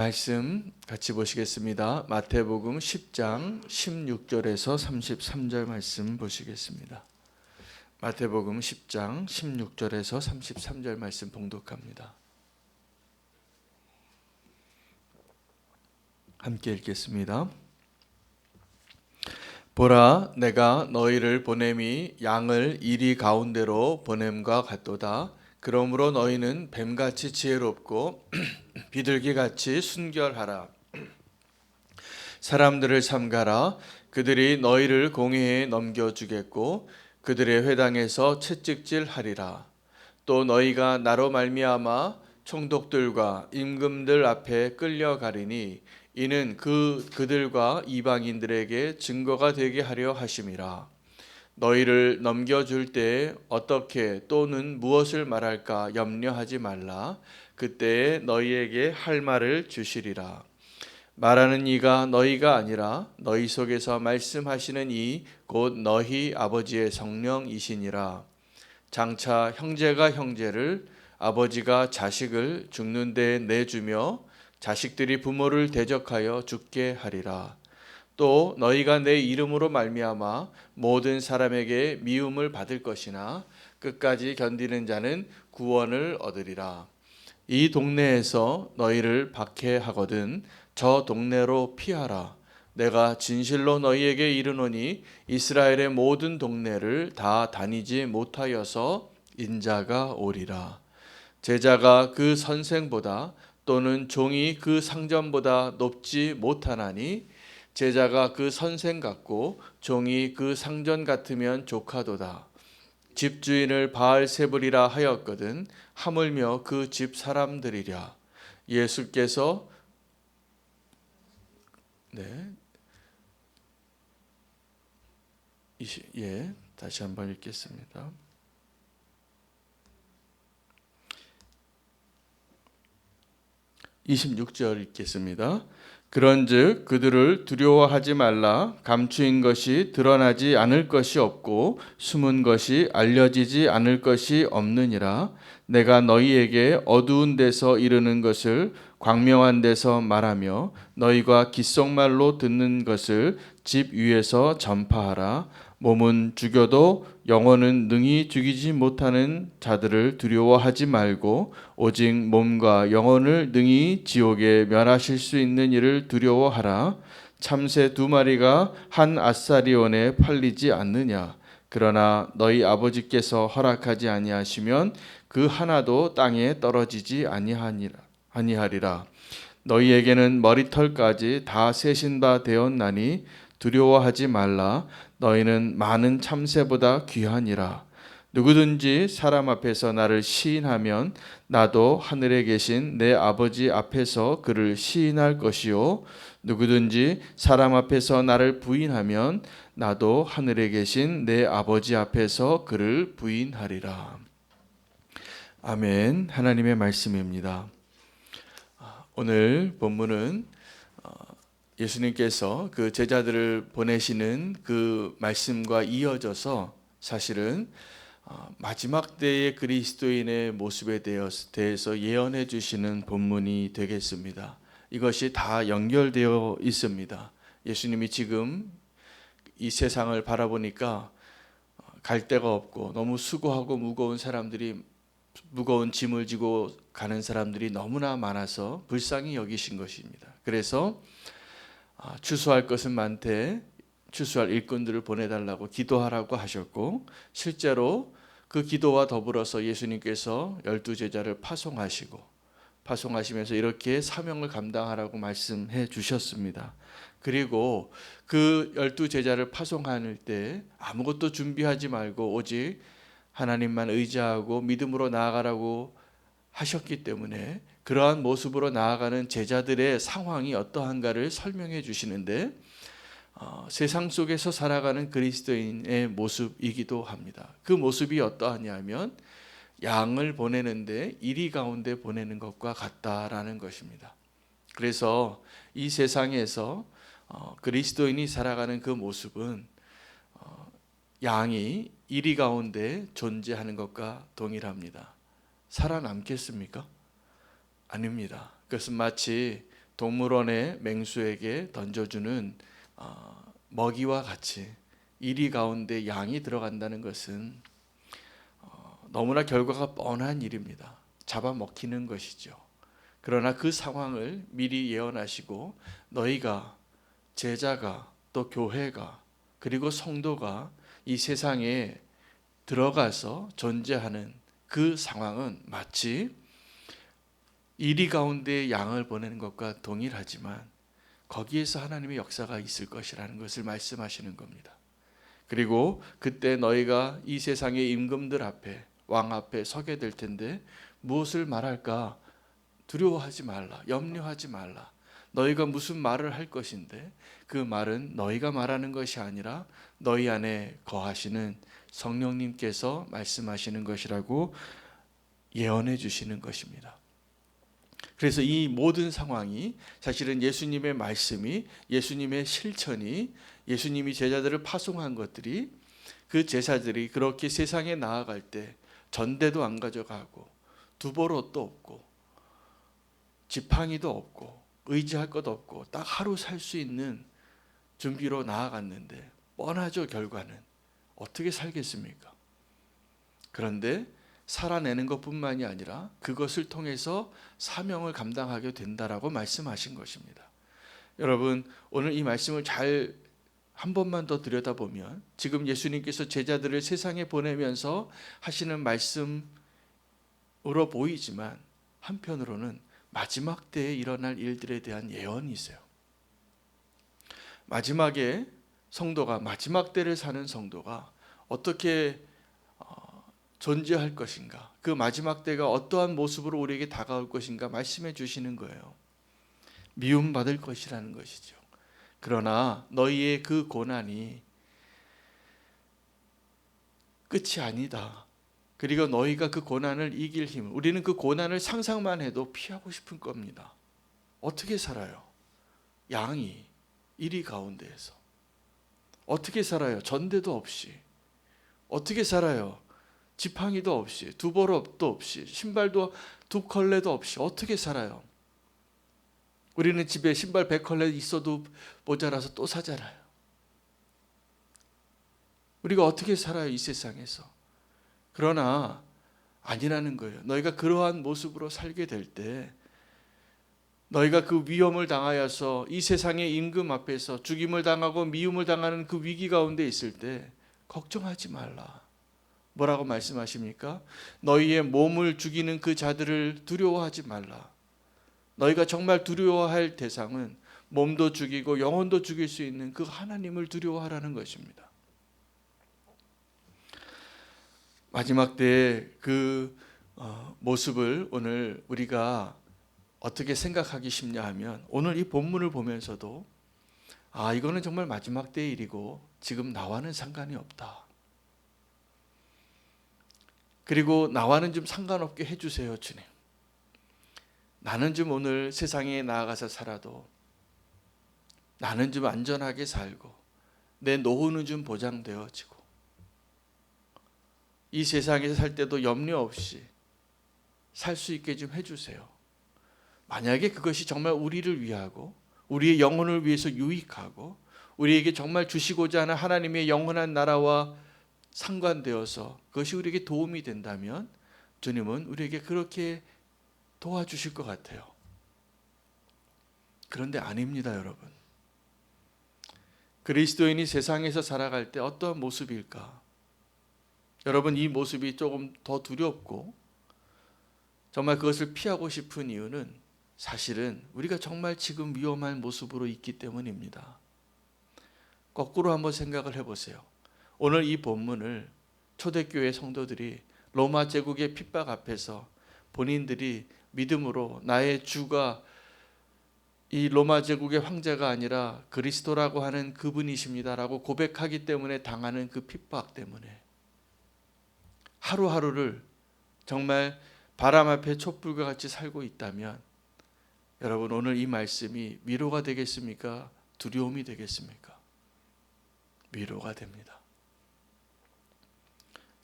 말씀 같이 보시겠습니다. 마태복음 10장 16절에서 33절 말씀 보시겠습니다. 마태복음 10장 16절에서 33절 말씀 봉독합니다. 함께 읽겠습니다. 보라, 내가 너희를 보냄이 양을 이리 가운데로 보냄과 같도다. 그러므로 너희는 뱀같이 지혜롭고 비둘기같이 순결하라. 사람들을 삼가라. 그들이 너희를 공회에 넘겨주겠고 그들의 회당에서 채찍질하리라. 또 너희가 나로 말미암아 총독들과 임금들 앞에 끌려가리니 이는 그들과 이방인들에게 증거가 되게 하려 하심이라. 너희를 넘겨줄 때에 어떻게 또는 무엇을 말할까 염려하지 말라. 그때에 너희에게 할 말을 주시리라. 말하는 이가 너희가 아니라 너희 속에서 말씀하시는 이 곧 너희 아버지의 성령이시니라. 장차 형제가 형제를 아버지가 자식을 죽는 데에 내주며 자식들이 부모를 대적하여 죽게 하리라. 또 너희가 내 이름으로 말미암아 모든 사람에게 미움을 받을 것이나 끝까지 견디는 자는 구원을 얻으리라. 이 동네에서 너희를 박해하거든 저 동네로 피하라. 내가 진실로 너희에게 이르노니 이스라엘의 모든 동네를 다 다니지 못하여서 인자가 오리라. 제자가 그 선생보다 또는 종이 그 상전보다 높지 못하나니 제자가 그 선생 같고 종이 그 상전 같으면 조카도다. 집주인을 바알세불이라 하였거든 하물며 그 집 사람들이랴. 예수께서 다시 한번 읽겠습니다. 26절 읽겠습니다. 그런즉 그들을 두려워하지 말라. 감추인 것이 드러나지 않을 것이 없고 숨은 것이 알려지지 않을 것이 없느니라. 내가 너희에게 어두운 데서 이르는 것을 광명한 데서 말하며 너희가 귓속말로 듣는 것을 집 위에서 전파하라. 몸은 죽여도 영혼은 능히 죽이지 못하는 자들을 두려워하지 말고 오직 몸과 영혼을 능히 지옥에 멸하실 수 있는 이를 두려워하라. 참새 2마리가 한 아사리온에 팔리지 않느냐. 그러나 너희 아버지께서 허락하지 아니하시면 그 하나도 땅에 떨어지지 아니하리라. 너희에게는 머리털까지 다 세신 바 되었나니 두려워하지 말라. 너희는 많은 참새보다 귀하니라. 누구든지 사람 앞에서 나를 시인하면 나도 하늘에 계신 내 아버지 앞에서 그를 시인할 것이요 누구든지 사람 앞에서 나를 부인하면 나도 하늘에 계신 내 아버지 앞에서 그를 부인하리라. 아멘. 하나님의 말씀입니다. 오늘 본문은 예수님께서 그 제자들을 보내시는 그 말씀과 이어져서 사실은 마지막 때의 그리스도인의 모습에 대해서 예언해 주시는 본문이 되겠습니다. 이것이 다 연결되어 있습니다. 예수님이 지금 이 세상을 바라보니까 갈 데가 없고 너무 수고하고 무거운 짐을 지고 가는 사람들이 너무나 많아서 불쌍히 여기신 것입니다. 그래서 추수할 것은 많되 추수할 일꾼들을 보내달라고 기도하라고 하셨고 실제로 그 기도와 더불어서 예수님께서 12제자를 파송하시면서 이렇게 사명을 감당하라고 말씀해 주셨습니다. 그리고 그 12제자를 파송할 때 아무것도 준비하지 말고 오직 하나님만 의지하고 믿음으로 나아가라고 하셨기 때문에 그러한 모습으로 나아가는 제자들의 상황이 어떠한가를 설명해 주시는데 세상 속에서 살아가는 그리스도인의 모습이기도 합니다. 그 모습이 어떠하냐면 양을 보내는데 이리 가운데 보내는 것과 같다라는 것입니다. 그래서 이 세상에서 그리스도인이 살아가는 그 모습은 양이 이리 가운데 존재하는 것과 동일합니다. 살아남겠습니까? 아닙니다. 그것은 마치 동물원의 맹수에게 던져주는 먹이와 같이 이리 가운데 양이 들어간다는 것은 너무나 결과가 뻔한 일입니다. 잡아먹히는 것이죠. 그러나 그 상황을 미리 예언하시고 너희가, 제자가, 또 교회가, 그리고 성도가 이 세상에 들어가서 존재하는 그 상황은 마치 이리 가운데 양을 보내는 것과 동일하지만 거기에서 하나님의 역사가 있을 것이라는 것을 말씀하시는 겁니다. 그리고 그때 너희가 이 세상의 임금들 앞에, 왕 앞에 서게 될 텐데 무엇을 말할까 두려워하지 말라, 염려하지 말라. 너희가 무슨 말을 할 것인데 그 말은 너희가 말하는 것이 아니라 너희 안에 거하시는 성령님께서 말씀하시는 것이라고 예언해 주시는 것입니다. 그래서 이 모든 상황이 사실은 예수님의 말씀이, 예수님의 실천이, 예수님이 제자들을 파송한 것들이, 그 제자들이 그렇게 세상에 나아갈 때 전대도 안 가져가고 두보롯도 없고 지팡이도 없고 의지할 것 없고 딱 하루 살 수 있는 준비로 나아갔는데 뻔하죠. 결과는 어떻게 살겠습니까? 그런데 살아내는 것뿐만이 아니라 그것을 통해서 사명을 감당하게 된다라고 말씀하신 것입니다. 여러분, 오늘 이 말씀을 잘 한 번만 더 들여다보면 지금 예수님께서 제자들을 세상에 보내면서 하시는 말씀으로 보이지만 한편으로는 마지막 때에 일어날 일들에 대한 예언이세요. 마지막에 성도가, 마지막 때를 사는 성도가 어떻게 존재할 것인가, 그 마지막 때가 어떠한 모습으로 우리에게 다가올 것인가 말씀해 주시는 거예요. 미움받을 것이라는 것이죠. 그러나 너희의 그 고난이 끝이 아니다. 그리고 너희가 그 고난을 이길 힘, 우리는 그 고난을 상상만 해도 피하고 싶은 겁니다. 어떻게 살아요? 양이 이리 가운데에서 어떻게 살아요? 전대도 없이 어떻게 살아요? 지팡이도 없이, 두보롭도 없이, 신발도 두 컬레도 없이 어떻게 살아요? 우리는 집에 신발 100컬레 있어도 모자라서 또 사잖아요. 우리가 어떻게 살아요, 이 세상에서? 그러나 아니라는 거예요. 너희가 그러한 모습으로 살게 될 때, 너희가 그 위험을 당하여서 이 세상의 임금 앞에서 죽임을 당하고 미움을 당하는 그 위기 가운데 있을 때 걱정하지 말라. 뭐라고 말씀하십니까? 너희의 몸을 죽이는 그 자들을 두려워하지 말라. 너희가 정말 두려워할 대상은 몸도 죽이고 영혼도 죽일 수 있는 그 하나님을 두려워하라는 것입니다. 마지막 때의 그 모습을 오늘 우리가 어떻게 생각하기 쉽냐 하면, 오늘 이 본문을 보면서도 이거는 정말 마지막 때의 일이고 지금 나와는 상관이 없다. 그리고 나와는 좀 상관없게 해주세요, 주님. 나는 좀 오늘 세상에 나아가서 살아도 나는 좀 안전하게 살고 내 노후는 좀 보장되어지고 이 세상에서 살 때도 염려 없이 살 수 있게 좀 해주세요. 만약에 그것이 정말 우리를 위하고 우리의 영혼을 위해서 유익하고 우리에게 정말 주시고자 하는 하나님의 영원한 나라와 상관되어서 그것이 우리에게 도움이 된다면 주님은 우리에게 그렇게 도와주실 것 같아요. 그런데 아닙니다, 여러분. 그리스도인이 세상에서 살아갈 때 어떠한 모습일까? 여러분, 이 모습이 조금 더 두렵고 정말 그것을 피하고 싶은 이유는 사실은 우리가 정말 지금 위험한 모습으로 있기 때문입니다. 거꾸로 한번 생각을 해보세요. 오늘 이 본문을 초대교회 성도들이 로마 제국의 핍박 앞에서 본인들이 믿음으로 나의 주가 이 로마 제국의 황제가 아니라 그리스도라고 하는 그분이십니다라고 고백하기 때문에 당하는 그 핍박 때문에 하루하루를 정말 바람 앞에 촛불과 같이 살고 있다면 여러분, 오늘 이 말씀이 위로가 되겠습니까? 두려움이 되겠습니까? 위로가 됩니다.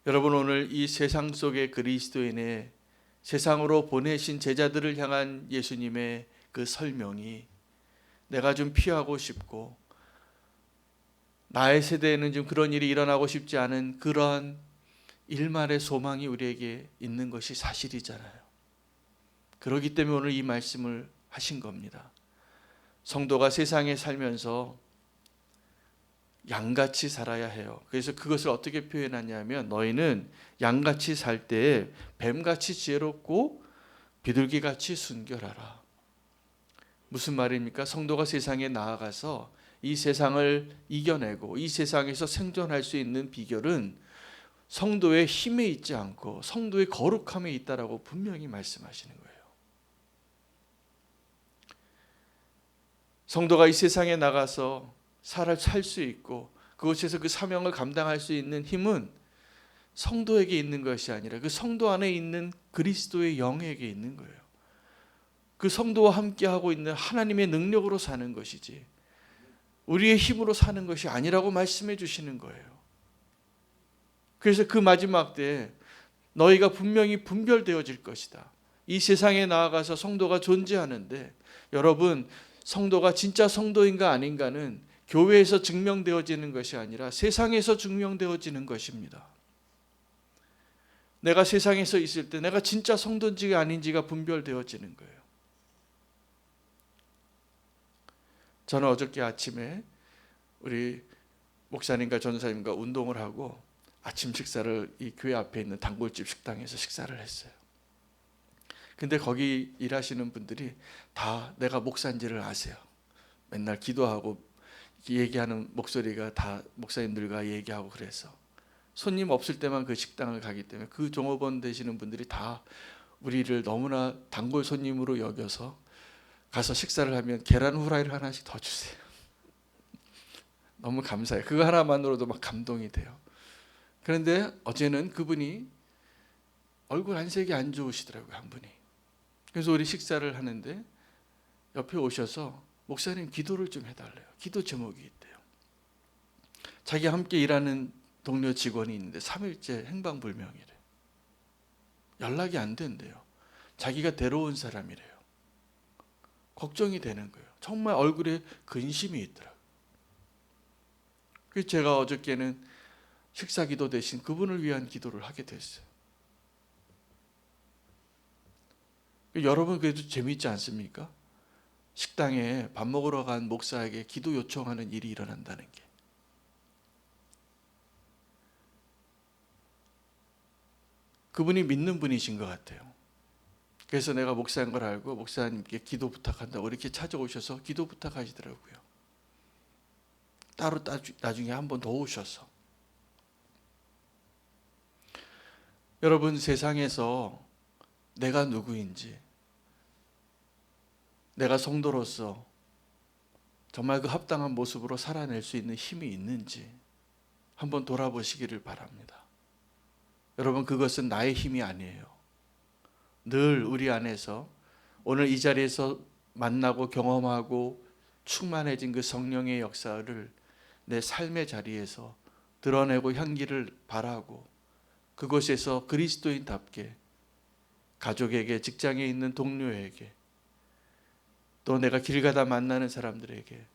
여러분, 오늘 이 세상 속의 그리스도인의 세상으로 보내신 제자들을 향한 예수님의 그 설명이 내가 좀 피하고 싶고 나의 세대에는 좀 그런 일이 일어나고 싶지 않은 그러한 일말의 소망이 우리에게 있는 것이 사실이잖아요. 그렇기 때문에 오늘 이 말씀을 하신 겁니다. 성도가 세상에 살면서 양같이 살아야 해요. 그래서 그것을 어떻게 표현하냐면 너희는 양같이 살 때에 뱀같이 지혜롭고 비둘기같이 순결하라. 무슨 말입니까? 성도가 세상에 나아가서 이 세상을 이겨내고 이 세상에서 생존할 수 있는 비결은 성도의 힘에 있지 않고 성도의 거룩함에 있다라고 분명히 말씀하시는 거예요. 성도가 이 세상에 나가서 살 수 있고 그곳에서 그 사명을 감당할 수 있는 힘은 성도에게 있는 것이 아니라 그 성도 안에 있는 그리스도의 영에게 있는 거예요. 그 성도와 함께하고 있는 하나님의 능력으로 사는 것이지 우리의 힘으로 사는 것이 아니라고 말씀해 주시는 거예요. 그래서 그 마지막 때에 너희가 분명히 분별되어질 것이다. 이 세상에 나아가서 성도가 존재하는데 여러분 성도가 진짜 성도인가 아닌가는 교회에서 증명되어지는 것이 아니라 세상에서 증명되어지는 것입니다. 내가 세상에서 있을 때 내가 진짜 성도인지가 아닌지가 분별되어지는 거예요. 저는 어저께 아침에 우리 목사님과 전사님과 운동을 하고 아침 식사를 이 교회 앞에 있는 단골집 식당에서 식사를 했어요. 근데 거기 일하시는 분들이 다 내가 목사인지를 아세요. 맨날 기도하고 얘기하는 목소리가 다 목사님들과 얘기하고 그래서 손님 없을 때만 그 식당을 가기 때문에 그 종업원 되시는 분들이 다 우리를 너무나 단골 손님으로 여겨서 가서 식사를 하면 계란 후라이를 하나씩 더 주세요. 너무 감사해요. 그거 하나만으로도 막 감동이 돼요. 그런데 어제는 그분이 얼굴 안색이 안 좋으시더라고요. 한 분이. 그래서 우리 식사를 하는데 옆에 오셔서 목사님 기도를 좀 해달래요. 기도 제목이 있대요. 자기 함께 일하는 동료 직원이 있는데 3일째 행방불명이래요. 연락이 안 된대요. 자기가 데려온 사람이래요. 걱정이 되는 거예요. 정말 얼굴에 근심이 있더라고요. 그래서 제가 어저께는 식사 기도 대신 그분을 위한 기도를 하게 됐어요. 여러분 그래도 재미있지 않습니까? 식당에 밥 먹으러 간 목사에게 기도 요청하는 일이 일어난다는 게. 그분이 믿는 분이신 것 같아요. 그래서 내가 목사인 걸 알고 목사님께 기도 부탁한다고 이렇게 찾아오셔서 기도 부탁하시더라고요. 따로 나중에 한 번 더 오셔서. 여러분 세상에서 내가 누구인지 내가 성도로서 정말 그 합당한 모습으로 살아낼 수 있는 힘이 있는지 한번 돌아보시기를 바랍니다. 여러분 그것은 나의 힘이 아니에요. 늘 우리 안에서 오늘 이 자리에서 만나고 경험하고 충만해진 그 성령의 역사를 내 삶의 자리에서 드러내고 향기를 바라고 그곳에서 그리스도인답게 가족에게, 직장에 있는 동료에게, 또 내가 길 가다 만나는 사람들에게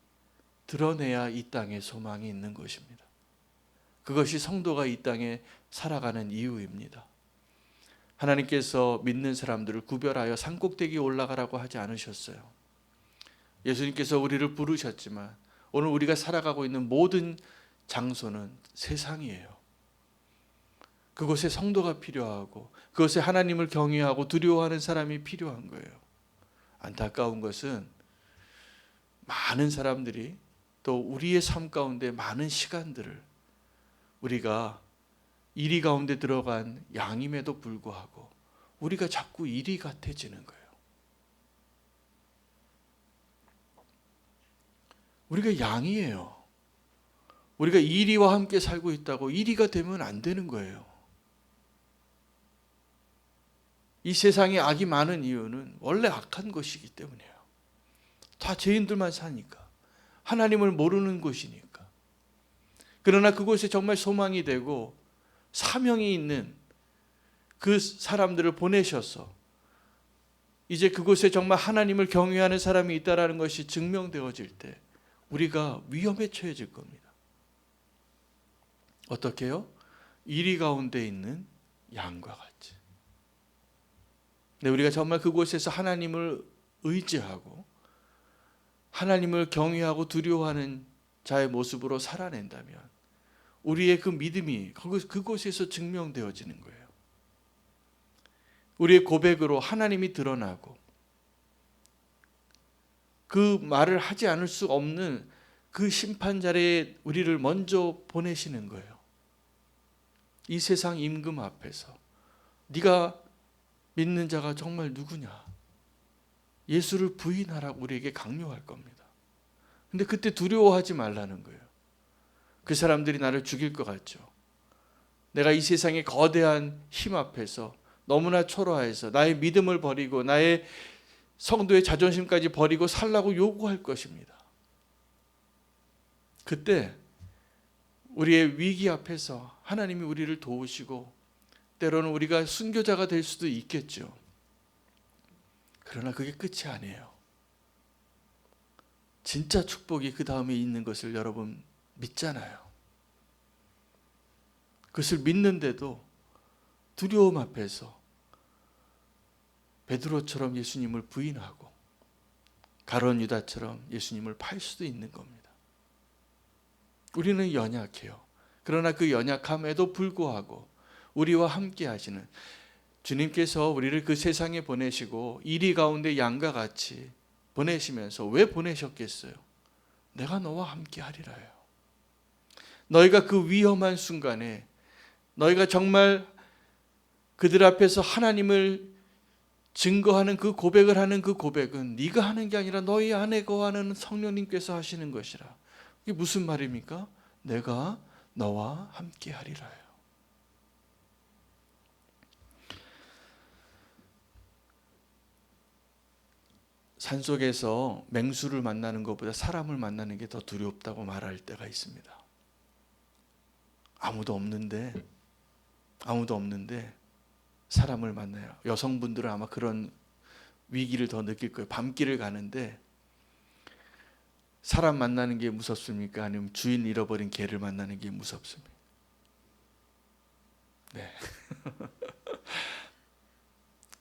드러내야 이 땅에 소망이 있는 것입니다. 그것이 성도가 이 땅에 살아가는 이유입니다. 하나님께서 믿는 사람들을 구별하여 산꼭대기에 올라가라고 하지 않으셨어요. 예수님께서 우리를 부르셨지만 오늘 우리가 살아가고 있는 모든 장소는 세상이에요. 그곳에 성도가 필요하고 그곳에 하나님을 경외하고 두려워하는 사람이 필요한 거예요. 안타까운 것은 많은 사람들이 또 우리의 삶 가운데 많은 시간들을 우리가 이리 가운데 들어간 양임에도 불구하고 우리가 자꾸 이리 같아지는 거예요. 우리가 양이에요. 우리가 이리와 함께 살고 있다고 이리가 되면 안 되는 거예요. 이 세상에 악이 많은 이유는 원래 악한 것이기 때문이에요. 다 죄인들만 사니까. 하나님을 모르는 곳이니까. 그러나 그곳에 정말 소망이 되고 사명이 있는 그 사람들을 보내셔서 이제 그곳에 정말 하나님을 경외하는 사람이 있다라는 것이 증명되어질 때 우리가 위험에 처해질 겁니다. 어떻게요? 이리 가운데 있는 양과 같이. 네, 우리가 정말 그곳에서 하나님을 의지하고 하나님을 경외하고 두려워하는 자의 모습으로 살아낸다면 우리의 그 믿음이 그곳에서 증명되어지는 거예요. 우리의 고백으로 하나님이 드러나고 그 말을 하지 않을 수 없는 그 심판 자리에 우리를 먼저 보내시는 거예요. 이 세상 임금 앞에서 네가 믿는 자가 정말 누구냐? 예수를 부인하라고 우리에게 강요할 겁니다. 근데 그때 두려워하지 말라는 거예요. 그 사람들이 나를 죽일 것 같죠. 내가 이 세상의 거대한 힘 앞에서 너무나 초라해서 나의 믿음을 버리고 나의 성도의 자존심까지 버리고 살라고 요구할 것입니다. 그때 우리의 위기 앞에서 하나님이 우리를 도우시고 때로는 우리가 순교자가 될 수도 있겠죠. 그러나 그게 끝이 아니에요. 진짜 축복이 그 다음에 있는 것을 여러분 믿잖아요. 그것을 믿는데도 두려움 앞에서 베드로처럼 예수님을 부인하고 가룟 유다처럼 예수님을 팔 수도 있는 겁니다. 우리는 연약해요. 그러나 그 연약함에도 불구하고 우리와 함께 하시는 주님께서 우리를 그 세상에 보내시고 이리 가운데 양과 같이 보내시면서 왜 보내셨겠어요? 내가 너와 함께 하리라요. 너희가 그 위험한 순간에 너희가 정말 그들 앞에서 하나님을 증거하는 그 고백을 하는 그 고백은 네가 하는 게 아니라 너희 안에 거하는 성령님께서 하시는 것이라. 이게 무슨 말입니까? 내가 너와 함께 하리라요. 산속에서 맹수를 만나는 것보다 사람을 만나는 게 더 두렵다고 말할 때가 있습니다. 아무도 없는데 사람을 만나요. 여성분들은 아마 그런 위기를 더 느낄 거예요. 밤길을 가는데 사람 만나는 게 무섭습니까? 아니면 주인 잃어버린 개를 만나는 게 무섭습니까? 네.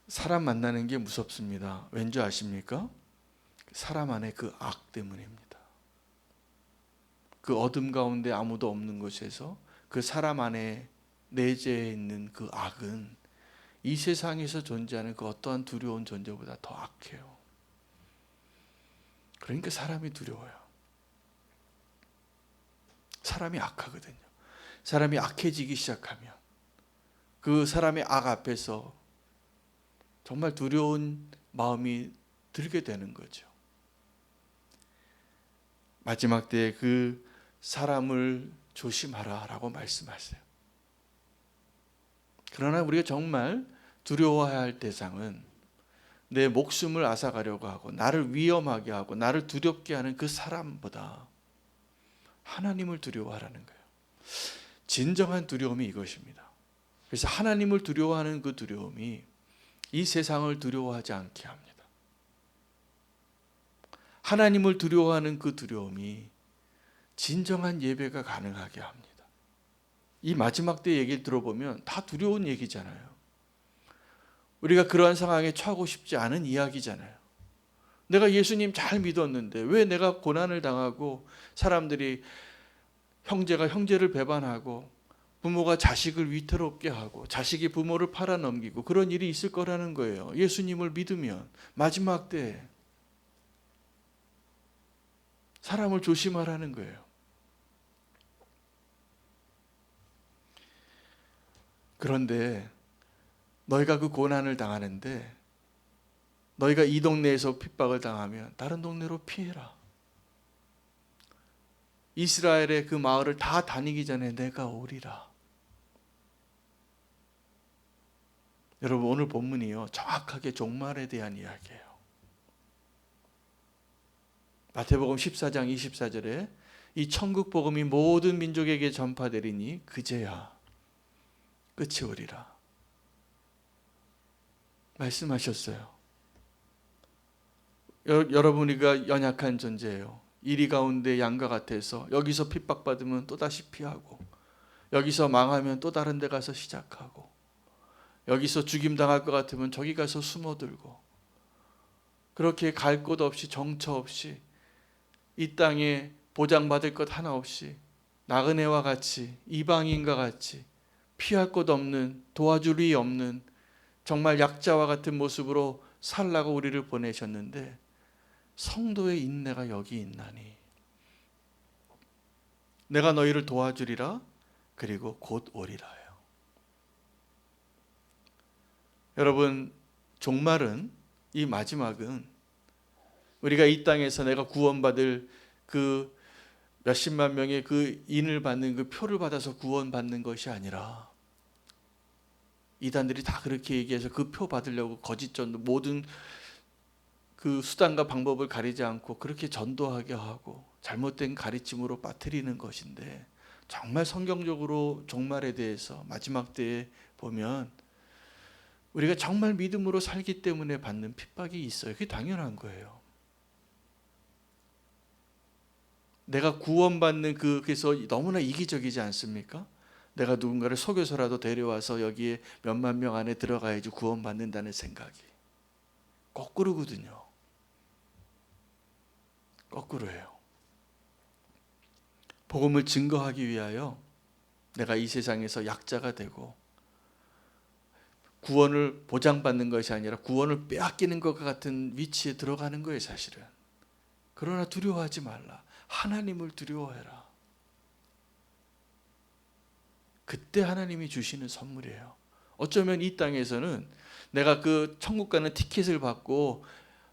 사람 만나는 게 무섭습니다. 왠지 아십니까? 사람 안에 그 악 때문입니다. 그 어둠 가운데 아무도 없는 곳에서 그 사람 안에 내재해 있는 그 악은 이 세상에서 존재하는 그 어떠한 두려운 존재보다 더 악해요. 그러니까 사람이 두려워요. 사람이 악하거든요. 사람이 악해지기 시작하면 그 사람의 악 앞에서 정말 두려운 마음이 들게 되는 거죠. 마지막 때에 그 사람을 조심하라 라고 말씀하세요. 그러나 우리가 정말 두려워해야 할 대상은 내 목숨을 앗아가려고 하고 나를 위험하게 하고 나를 두렵게 하는 그 사람보다 하나님을 두려워하라는 거예요. 진정한 두려움이 이것입니다. 그래서 하나님을 두려워하는 그 두려움이 이 세상을 두려워하지 않게 합니다. 하나님을 두려워하는 그 두려움이 진정한 예배가 가능하게 합니다. 이 마지막 때 얘기를 들어보면 다 두려운 얘기잖아요. 우리가 그러한 상황에 처하고 싶지 않은 이야기잖아요. 내가 예수님 잘 믿었는데 왜 내가 고난을 당하고 사람들이 형제가 형제를 배반하고 부모가 자식을 위태롭게 하고 자식이 부모를 팔아넘기고 그런 일이 있을 거라는 거예요. 예수님을 믿으면 마지막 때 사람을 조심하라는 거예요. 그런데 너희가 그 고난을 당하는데 너희가 이 동네에서 핍박을 당하면 다른 동네로 피해라. 이스라엘의 그 마을을 다 다니기 전에 내가 오리라. 여러분 오늘 본문이요 정확하게 종말에 대한 이야기예요. 마태복음 14장 24절에 이 천국 복음이 모든 민족에게 전파되리니 그제야 끝이 오리라 말씀하셨어요. 여러분이가 연약한 존재예요. 이리 가운데 양과 같아서 여기서 핍박받으면 또다시 피하고, 여기서 망하면 또 다른 데 가서 시작하고, 여기서 죽임당할 것 같으면 저기 가서 숨어들고, 그렇게 갈 곳 없이 정처 없이 이 땅에 보장받을 것 하나 없이 나그네와 같이 이방인과 같이 피할 곳 없는, 도와줄 이 없는 정말 약자와 같은 모습으로 살라고 우리를 보내셨는데, 성도의 인내가 여기 있나니 내가 너희를 도와주리라 그리고 곧 오리라요. 여러분, 종말은, 이 마지막은 우리가 이 땅에서 내가 구원받을 그 몇십만 명의 그 인을 받는 그 표를 받아서 구원받는 것이 아니라, 이단들이 다 그렇게 얘기해서 그 표 받으려고 거짓 전도, 모든 그 수단과 방법을 가리지 않고 그렇게 전도하게 하고 잘못된 가르침으로 빠뜨리는 것인데, 정말 성경적으로 종말에 대해서 마지막 때에 보면 우리가 정말 믿음으로 살기 때문에 받는 핍박이 있어요. 그게 당연한 거예요. 내가 구원받는 그래서 너무나 이기적이지 않습니까? 내가 누군가를 속여서라도 데려와서 여기에 몇만 명 안에 들어가야지 구원받는다는 생각이 거꾸로거든요. 거꾸로예요. 복음을 증거하기 위하여 내가 이 세상에서 약자가 되고 구원을 보장받는 것이 아니라 구원을 빼앗기는 것 같은 위치에 들어가는 거예요, 사실은. 그러나 두려워하지 말라. 하나님을 두려워해라. 그때 하나님이 주시는 선물이에요. 어쩌면 이 땅에서는 내가 그 천국 가는 티켓을 받고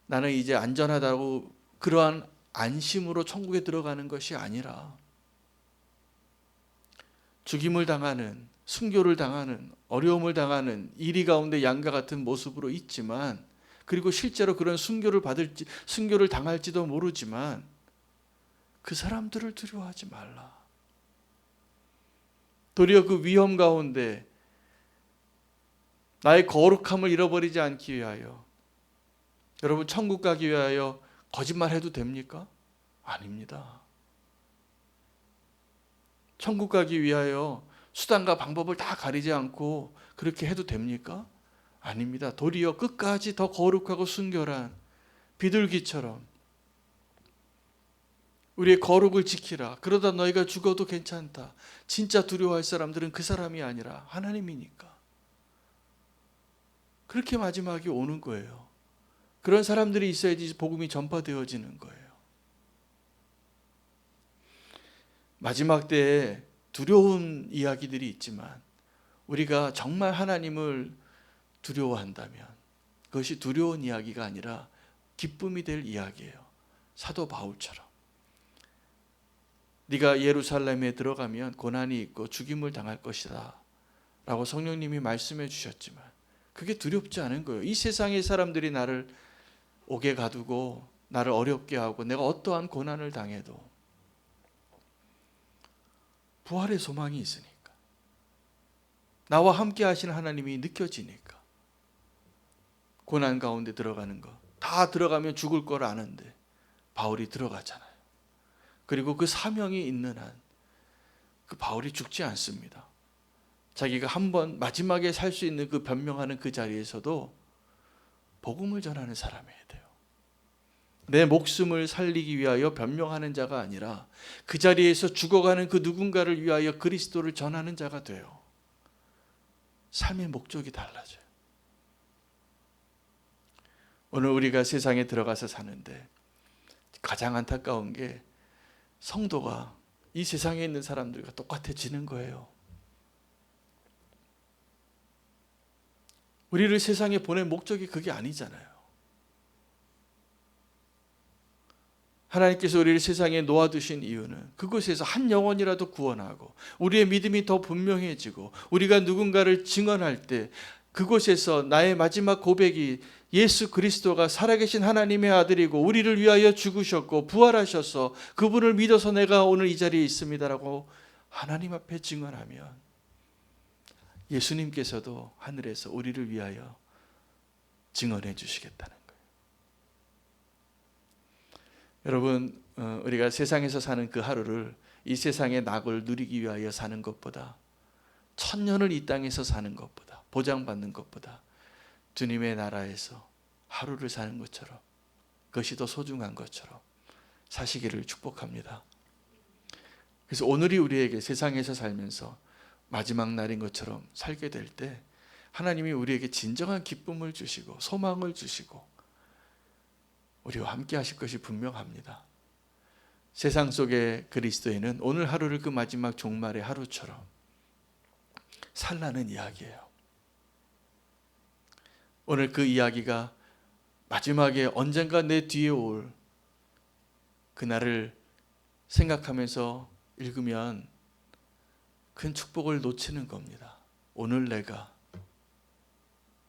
나는 이제 안전하다고 그러한 안심으로 천국에 들어가는 것이 아니라, 죽임을 당하는, 순교를 당하는, 어려움을 당하는 이리 가운데 양과 같은 모습으로 있지만, 그리고 실제로 그런 순교를 당할지도 모르지만 그 사람들을 두려워하지 말라. 도리어 그 위험 가운데 나의 거룩함을 잃어버리지 않기 위하여, 여러분, 천국 가기 위하여 거짓말해도 됩니까? 아닙니다. 천국 가기 위하여 수단과 방법을 다 가리지 않고 그렇게 해도 됩니까? 아닙니다. 도리어 끝까지 더 거룩하고 순결한 비둘기처럼 우리의 거룩을 지키라. 그러다 너희가 죽어도 괜찮다. 진짜 두려워할 사람들은 그 사람이 아니라 하나님이니까. 그렇게 마지막이 오는 거예요. 그런 사람들이 있어야지 복음이 전파되어지는 거예요. 마지막 때에 두려운 이야기들이 있지만 우리가 정말 하나님을 두려워한다면 그것이 두려운 이야기가 아니라 기쁨이 될 이야기예요. 사도 바울처럼 네가 예루살렘에 들어가면 고난이 있고 죽임을 당할 것이다 라고 성령님이 말씀해 주셨지만 그게 두렵지 않은 거예요. 이 세상의 사람들이 나를 옥에 가두고 나를 어렵게 하고 내가 어떠한 고난을 당해도 부활의 소망이 있으니까, 나와 함께 하시는 하나님이 느껴지니까. 고난 가운데 들어가는 거 다 들어가면 죽을 걸 아는데 바울이 들어가잖아요. 그리고 그 사명이 있는 한 그 바울이 죽지 않습니다. 자기가 한번 마지막에 살 수 있는 그 변명하는 그 자리에서도 복음을 전하는 사람이어야 돼요. 내 목숨을 살리기 위하여 변명하는 자가 아니라 그 자리에서 죽어가는 그 누군가를 위하여 그리스도를 전하는 자가 돼요. 삶의 목적이 달라져요. 오늘 우리가 세상에 들어가서 사는데 가장 안타까운 게 성도가 이 세상에 있는 사람들과 똑같아지는 거예요. 우리를 세상에 보낸 목적이 그게 아니잖아요. 하나님께서 우리를 세상에 놓아두신 이유는 그곳에서 한 영혼이라도 구원하고 우리의 믿음이 더 분명해지고 우리가 누군가를 증언할 때 그곳에서 나의 마지막 고백이 예수 그리스도가 살아계신 하나님의 아들이고 우리를 위하여 죽으셨고 부활하셔서 그분을 믿어서 내가 오늘 이 자리에 있습니다라고 하나님 앞에 증언하면 예수님께서도 하늘에서 우리를 위하여 증언해 주시겠다는 거예요. 여러분, 우리가 세상에서 사는 그 하루를 이 세상의 낙을 누리기 위하여 사는 것보다, 천년을 이 땅에서 사는 것보다, 보장받는 것보다 주님의 나라에서 하루를 사는 것처럼, 그것이 더 소중한 것처럼 사시기를 축복합니다. 그래서 오늘이 우리에게 세상에서 살면서 마지막 날인 것처럼 살게 될 때 하나님이 우리에게 진정한 기쁨을 주시고 소망을 주시고 우리와 함께 하실 것이 분명합니다. 세상 속의 그리스도인은 오늘 하루를 그 마지막 종말의 하루처럼 살라는 이야기예요. 오늘 그 이야기가 마지막에 언젠가 내 뒤에 올 그날을 생각하면서 읽으면 큰 축복을 놓치는 겁니다. 오늘 내가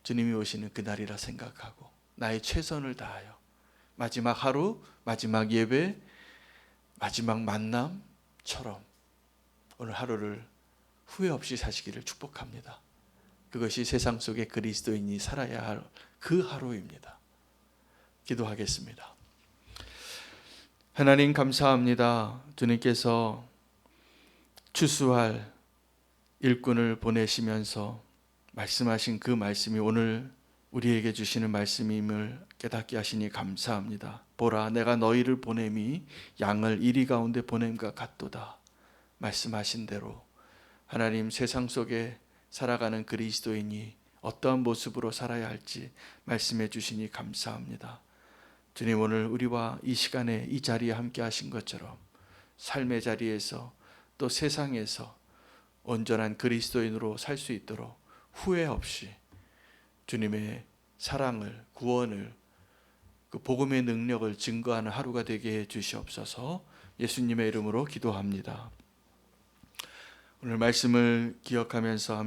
주님이 오시는 그날이라 생각하고 나의 최선을 다하여 마지막 하루, 마지막 예배, 마지막 만남처럼 오늘 하루를 후회 없이 사시기를 축복합니다. 그것이 세상 속에 그리스도인이 살아야 할 그 하루입니다. 기도하겠습니다. 하나님 감사합니다. 주님께서 추수할 일꾼을 보내시면서 말씀하신 그 말씀이 오늘 우리에게 주시는 말씀임을 깨닫게 하시니 감사합니다. 보라, 내가 너희를 보냄이 양을 이리 가운데 보냄과 같도다. 말씀하신 대로 하나님, 세상 속에 살아가는 그리스도인이 어떠한 모습으로 살아야 할지 말씀해 주시니 감사합니다. 주님, 오늘 우리와 이 시간에 이 자리에 함께 하신 것처럼 삶의 자리에서 또 세상에서 온전한 그리스도인으로 살 수 있도록 후회 없이 주님의 사랑을, 구원을, 그 복음의 능력을 증거하는 하루가 되게 해 주시옵소서. 예수님의 이름으로 기도합니다. 오늘 말씀을 기억하면서